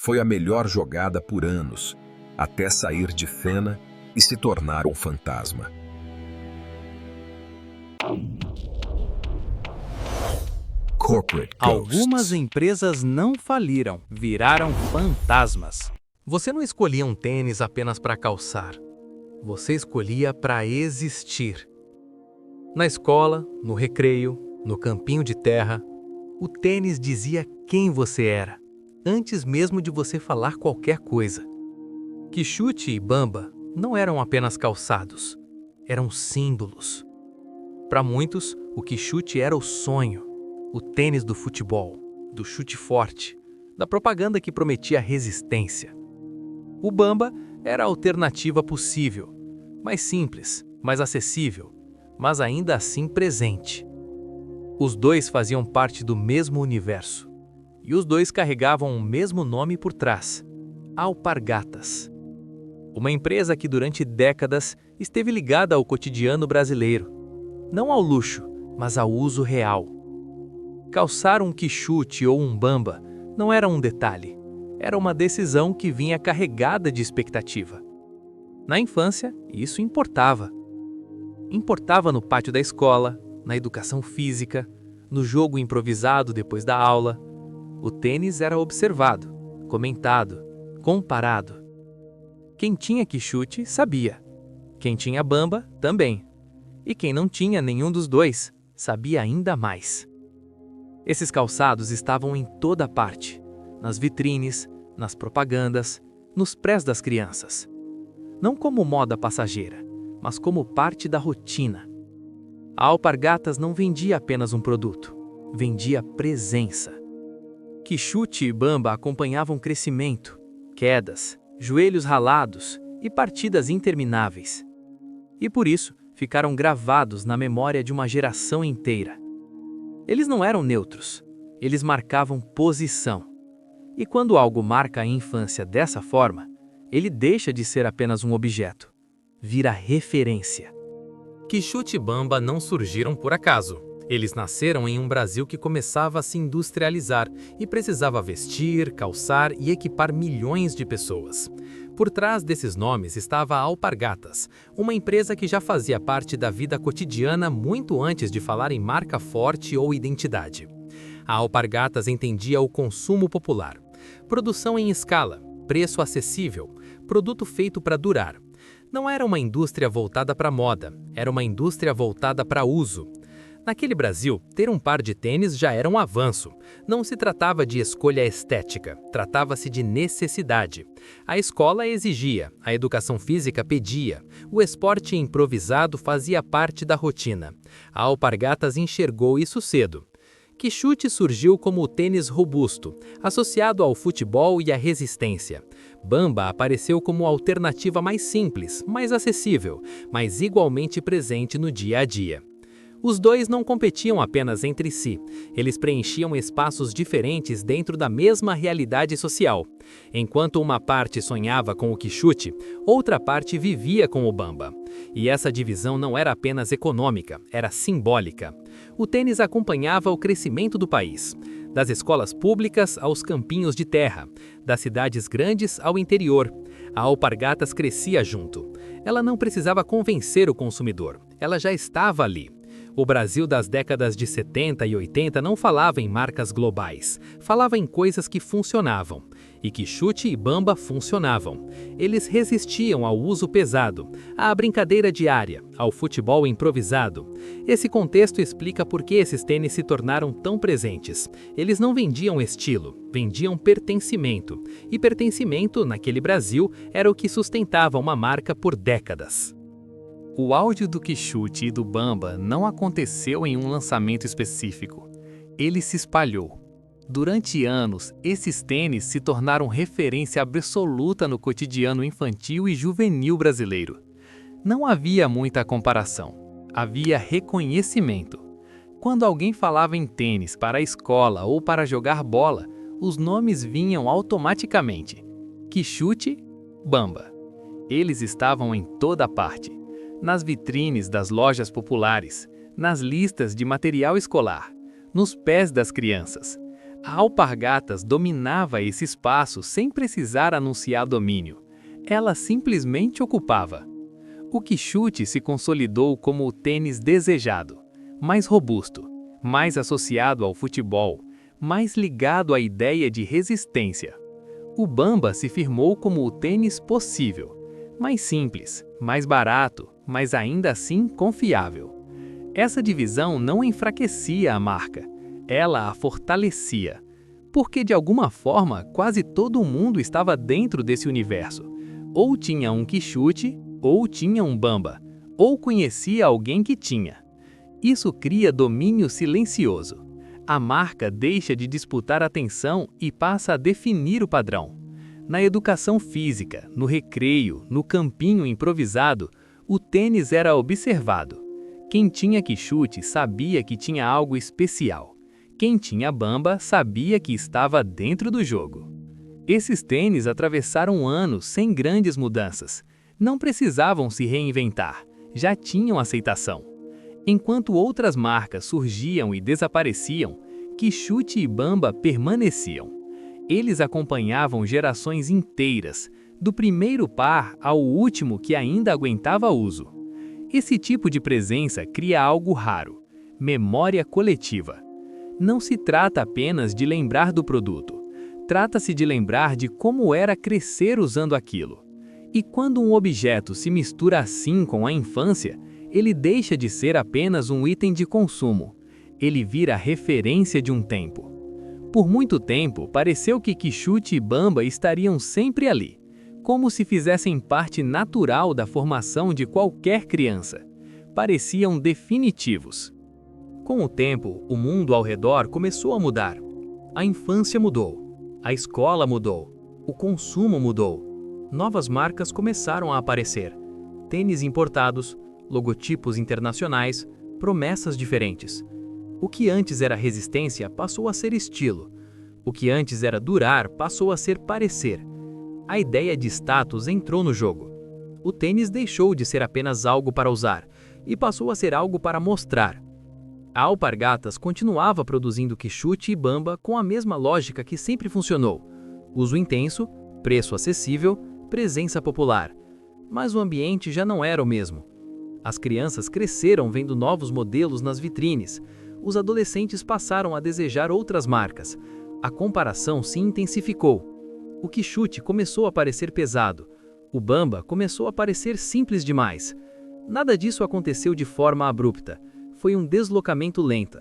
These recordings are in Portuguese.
Foi a melhor jogada por anos, até sair de cena e se tornar um fantasma. Corporate Algumas Ghosts. empresas não faliram, viraram fantasmas. Você não escolhia um tênis apenas para calçar. Você escolhia para existir. Na escola, no recreio, no campinho de terra, o tênis dizia quem você era, antes mesmo de você falar qualquer coisa. Quixote e Bamba não eram apenas calçados, eram símbolos. Para muitos, o Quixote era o sonho, o tênis do futebol, do chute forte, da propaganda que prometia resistência. O Bamba era a alternativa possível, mais simples, mais acessível, mas ainda assim presente. Os dois faziam parte do mesmo universo, e os dois carregavam o mesmo nome por trás: Alpargatas. Uma empresa que durante décadas esteve ligada ao cotidiano brasileiro, não ao luxo, mas ao uso real. Calçar um Quixote ou um Bamba não era um detalhe, era uma decisão que vinha carregada de expectativa. Na infância, isso importava. Importava no pátio da escola, na educação física, no jogo improvisado depois da aula. O tênis era observado, comentado, comparado. Quem tinha Quixote sabia. Quem tinha Bamba também. E quem não tinha nenhum dos dois sabia ainda mais. Esses calçados estavam em toda parte, nas vitrines, nas propagandas, nos prés das crianças. Não como moda passageira, mas como parte da rotina. A Alpargatas não vendia apenas um produto, vendia presença. Quixote e Bamba acompanhavam crescimento, quedas, joelhos ralados e partidas intermináveis. E por isso, ficaram gravados na memória de uma geração inteira. Eles não eram neutros, eles marcavam posição. E quando algo marca a infância dessa forma, ele deixa de ser apenas um objeto, vira referência. Quixote e Bamba não surgiram por acaso. Eles nasceram em um Brasil que começava a se industrializar e precisava vestir, calçar e equipar milhões de pessoas. Por trás desses nomes estava a Alpargatas, uma empresa que já fazia parte da vida cotidiana muito antes de falar em marca forte ou identidade. A Alpargatas entendia o consumo popular. Produção em escala, preço acessível, produto feito para durar. Não era uma indústria voltada para moda, era uma indústria voltada para uso. Naquele Brasil, ter um par de tênis já era um avanço. Não se tratava de escolha estética, tratava-se de necessidade. A escola exigia, a educação física pedia, o esporte improvisado fazia parte da rotina. A Alpargatas enxergou isso cedo. Quixote surgiu como o tênis robusto, associado ao futebol e à resistência. Bamba apareceu como alternativa mais simples, mais acessível, mas igualmente presente no dia a dia. Os dois não competiam apenas entre si, eles preenchiam espaços diferentes dentro da mesma realidade social. Enquanto uma parte sonhava com o Quixote, outra parte vivia com o Bamba. E essa divisão não era apenas econômica, era simbólica. O tênis acompanhava o crescimento do país, das escolas públicas aos campinhos de terra, das cidades grandes ao interior. A Alpargatas crescia junto. Ela não precisava convencer o consumidor, ela já estava ali. O Brasil das décadas de 70 e 80 não falava em marcas globais, falava em coisas que funcionavam. E Quixote e Bamba funcionavam. Eles resistiam ao uso pesado, à brincadeira diária, ao futebol improvisado. Esse contexto explica por que esses tênis se tornaram tão presentes. Eles não vendiam estilo, vendiam pertencimento. E pertencimento, naquele Brasil, era o que sustentava uma marca por décadas. O áudio do Quixote e do Bamba não aconteceu em um lançamento específico. Ele se espalhou. Durante anos, esses tênis se tornaram referência absoluta no cotidiano infantil e juvenil brasileiro. Não havia muita comparação, havia reconhecimento. Quando alguém falava em tênis para a escola ou para jogar bola, os nomes vinham automaticamente. Quixote, Bamba. Eles estavam em toda parte. Nas vitrines das lojas populares, nas listas de material escolar, nos pés das crianças. A Alpargatas dominava esse espaço sem precisar anunciar domínio. Ela simplesmente ocupava. O quichute se consolidou como o tênis desejado, mais robusto, mais associado ao futebol, mais ligado à ideia de resistência. O bamba se firmou como o tênis possível, mais simples, mais barato, mas ainda assim confiável. Essa divisão não enfraquecia a marca, ela a fortalecia, porque de alguma forma quase todo mundo estava dentro desse universo. Ou tinha um quichute, ou tinha um bamba, ou conhecia alguém que tinha. Isso cria domínio silencioso. A marca deixa de disputar atenção e passa a definir o padrão. Na educação física, no recreio, no campinho improvisado, o tênis era observado. Quem tinha quichute sabia que tinha algo especial. Quem tinha bamba sabia que estava dentro do jogo. Esses tênis atravessaram anos sem grandes mudanças. Não precisavam se reinventar, já tinham aceitação. Enquanto outras marcas surgiam e desapareciam, quichute e bamba permaneciam. Eles acompanhavam gerações inteiras, do primeiro par ao último que ainda aguentava uso. Esse tipo de presença cria algo raro: memória coletiva. Não se trata apenas de lembrar do produto, trata-se de lembrar de como era crescer usando aquilo. E quando um objeto se mistura assim com a infância, ele deixa de ser apenas um item de consumo. Ele vira referência de um tempo. Por muito tempo, pareceu que quichute e bamba estariam sempre ali, como se fizessem parte natural da formação de qualquer criança. Pareciam definitivos. Com o tempo, o mundo ao redor começou a mudar. A infância mudou, a escola mudou, o consumo mudou. Novas marcas começaram a aparecer. Tênis importados, logotipos internacionais, promessas diferentes. O que antes era resistência passou a ser estilo. O que antes era durar passou a ser parecer. A ideia de status entrou no jogo. O tênis deixou de ser apenas algo para usar e passou a ser algo para mostrar. A Alpargatas continuava produzindo quichute e bamba com a mesma lógica que sempre funcionou: uso intenso, preço acessível, presença popular. Mas o ambiente já não era o mesmo. As crianças cresceram vendo novos modelos nas vitrines. Os adolescentes passaram a desejar outras marcas. A comparação se intensificou. O quichute começou a parecer pesado. O bamba começou a parecer simples demais. Nada disso aconteceu de forma abrupta. Foi um deslocamento lento.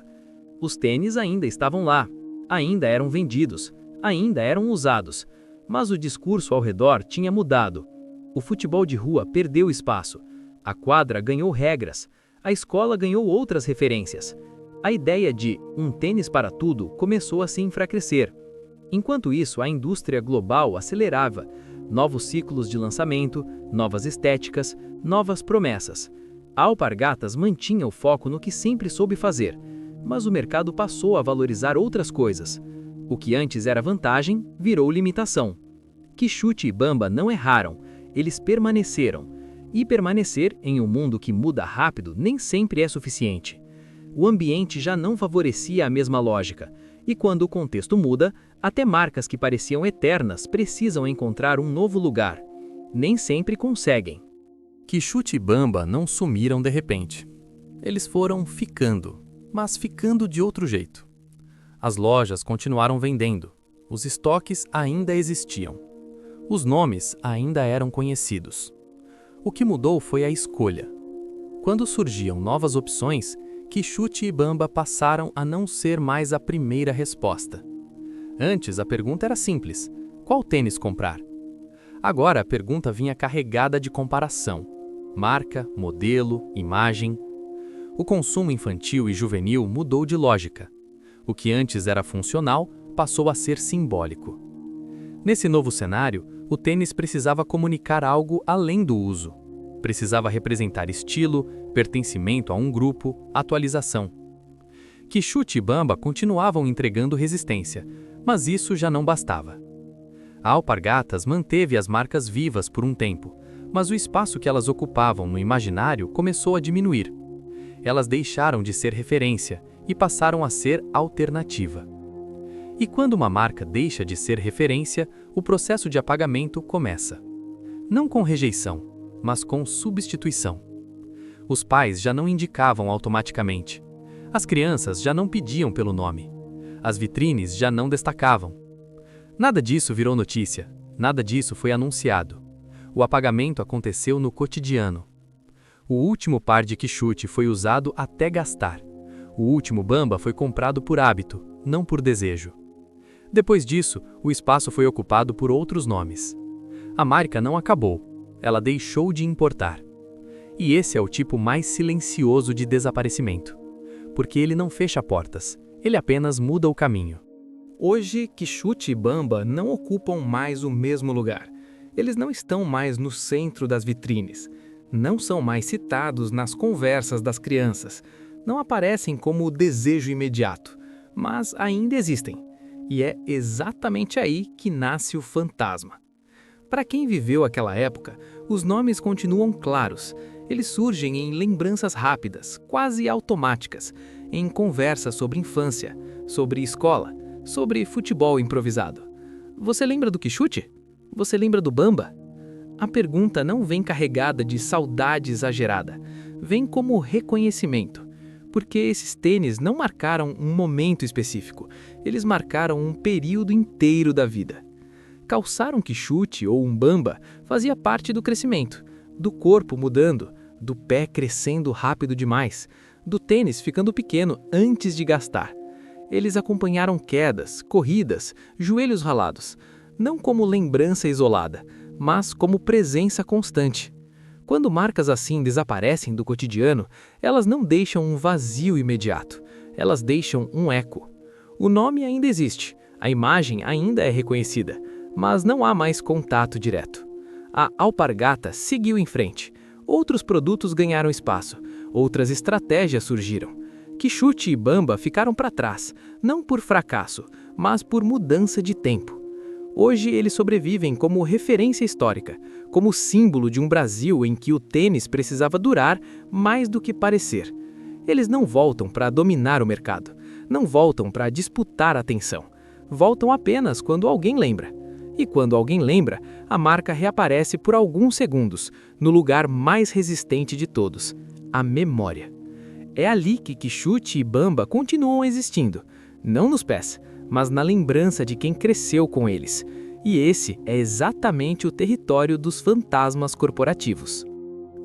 Os tênis ainda estavam lá, ainda eram vendidos, ainda eram usados, mas o discurso ao redor tinha mudado. O futebol de rua perdeu espaço, a quadra ganhou regras, a escola ganhou outras referências. A ideia de um tênis para tudo começou a se enfraquecer. Enquanto isso, a indústria global acelerava, novos ciclos de lançamento, novas estéticas, novas promessas. A Alpargatas mantinha o foco no que sempre soube fazer, mas o mercado passou a valorizar outras coisas. O que antes era vantagem, virou limitação. Quichute e bamba não erraram, eles permaneceram. E permanecer em um mundo que muda rápido nem sempre é suficiente. O ambiente já não favorecia a mesma lógica, e quando o contexto muda, até marcas que pareciam eternas precisam encontrar um novo lugar. Nem sempre conseguem. Quichute e bamba não sumiram de repente. Eles foram ficando, mas ficando de outro jeito. As lojas continuaram vendendo, os estoques ainda existiam. Os nomes ainda eram conhecidos. O que mudou foi a escolha. Quando surgiam novas opções, quichute e bamba passaram a não ser mais a primeira resposta. Antes a pergunta era simples: qual tênis comprar? Agora a pergunta vinha carregada de comparação. Marca, modelo, imagem. O consumo infantil e juvenil mudou de lógica. O que antes era funcional passou a ser simbólico. Nesse novo cenário, o tênis precisava comunicar algo além do uso. Precisava representar estilo, pertencimento a um grupo, atualização. Quichute e bamba continuavam entregando resistência, mas isso já não bastava. A Alpargatas manteve as marcas vivas por um tempo, mas o espaço que elas ocupavam no imaginário começou a diminuir. Elas deixaram de ser referência e passaram a ser alternativa. E quando uma marca deixa de ser referência, o processo de apagamento começa. Não com rejeição, mas com substituição. Os pais já não indicavam automaticamente. As crianças já não pediam pelo nome. As vitrines já não destacavam. Nada disso virou notícia, nada disso foi anunciado. O apagamento aconteceu no cotidiano. O último par de quichute foi usado até gastar. O último Bamba foi comprado por hábito, não por desejo. Depois disso, o espaço foi ocupado por outros nomes. A marca não acabou, ela deixou de importar. E esse é o tipo mais silencioso de desaparecimento. Porque ele não fecha portas, ele apenas muda o caminho. Hoje, quichute e Bamba não ocupam mais o mesmo lugar. Eles não estão mais no centro das vitrines. Não são mais citados nas conversas das crianças. Não aparecem como desejo imediato, mas ainda existem. E é exatamente aí que nasce o fantasma. Para quem viveu aquela época, os nomes continuam claros. Eles surgem em lembranças rápidas, quase automáticas, em conversas sobre infância, sobre escola, sobre futebol improvisado. Você lembra do quichute? Você lembra do Bamba? A pergunta não vem carregada de saudade exagerada, vem como reconhecimento. Porque esses tênis não marcaram um momento específico, eles marcaram um período inteiro da vida. Calçar um quichute ou um Bamba fazia parte do crescimento, do corpo mudando, do pé crescendo rápido demais, do tênis ficando pequeno antes de gastar. Eles acompanharam quedas, corridas, joelhos ralados, não como lembrança isolada, mas como presença constante. Quando marcas assim desaparecem do cotidiano, elas não deixam um vazio imediato, elas deixam um eco. O nome ainda existe, a imagem ainda é reconhecida, mas não há mais contato direto. A alpargata seguiu em frente, outros produtos ganharam espaço, outras estratégias surgiram. Quichute e Bamba ficaram para trás, não por fracasso, mas por mudança de tempo. Hoje eles sobrevivem como referência histórica, como símbolo de um Brasil em que o tênis precisava durar mais do que parecer. Eles não voltam para dominar o mercado, não voltam para disputar a atenção. Voltam apenas quando alguém lembra. E quando alguém lembra, a marca reaparece por alguns segundos, no lugar mais resistente de todos, a memória. É ali que quichute e Bamba continuam existindo, não nos pés, mas na lembrança de quem cresceu com eles. E esse é exatamente o território dos fantasmas corporativos.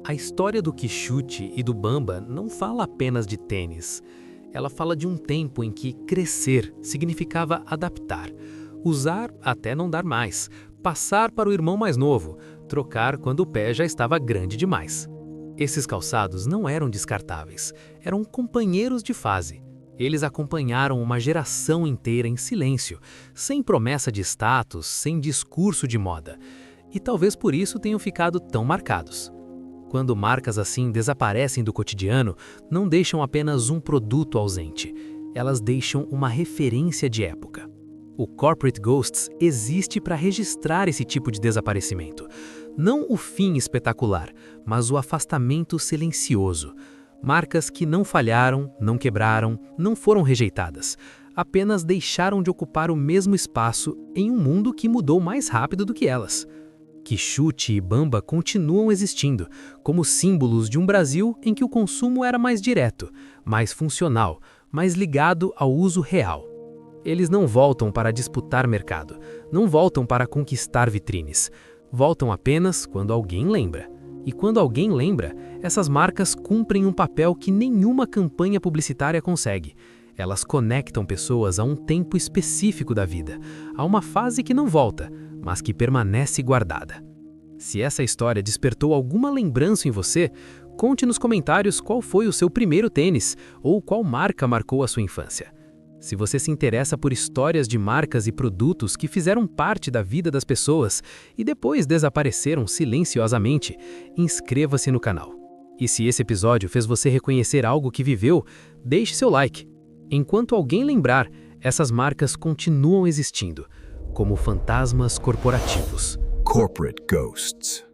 A história do quichute e do Bamba não fala apenas de tênis. Ela fala de um tempo em que crescer significava adaptar, usar até não dar mais, passar para o irmão mais novo, trocar quando o pé já estava grande demais. Esses calçados não eram descartáveis, eram companheiros de fase. Eles acompanharam uma geração inteira em silêncio, sem promessa de status, sem discurso de moda. E talvez por isso tenham ficado tão marcados. Quando marcas assim desaparecem do cotidiano, não deixam apenas um produto ausente. Elas deixam uma referência de época. O Corporate Ghosts existe para registrar esse tipo de desaparecimento. Não o fim espetacular, mas o afastamento silencioso. Marcas que não falharam, não quebraram, não foram rejeitadas. Apenas deixaram de ocupar o mesmo espaço em um mundo que mudou mais rápido do que elas. Quichute e Bamba continuam existindo, como símbolos de um Brasil em que o consumo era mais direto, mais funcional, mais ligado ao uso real. Eles não voltam para disputar mercado, não voltam para conquistar vitrines. Voltam apenas quando alguém lembra. E quando alguém lembra, essas marcas cumprem um papel que nenhuma campanha publicitária consegue. Elas conectam pessoas a um tempo específico da vida, a uma fase que não volta, mas que permanece guardada. Se essa história despertou alguma lembrança em você, conte nos comentários qual foi o seu primeiro tênis ou qual marca marcou a sua infância. Se você se interessa por histórias de marcas e produtos que fizeram parte da vida das pessoas e depois desapareceram silenciosamente, inscreva-se no canal. E se esse episódio fez você reconhecer algo que viveu, deixe seu like. Enquanto alguém lembrar, essas marcas continuam existindo, como fantasmas corporativos. Corporate Ghosts.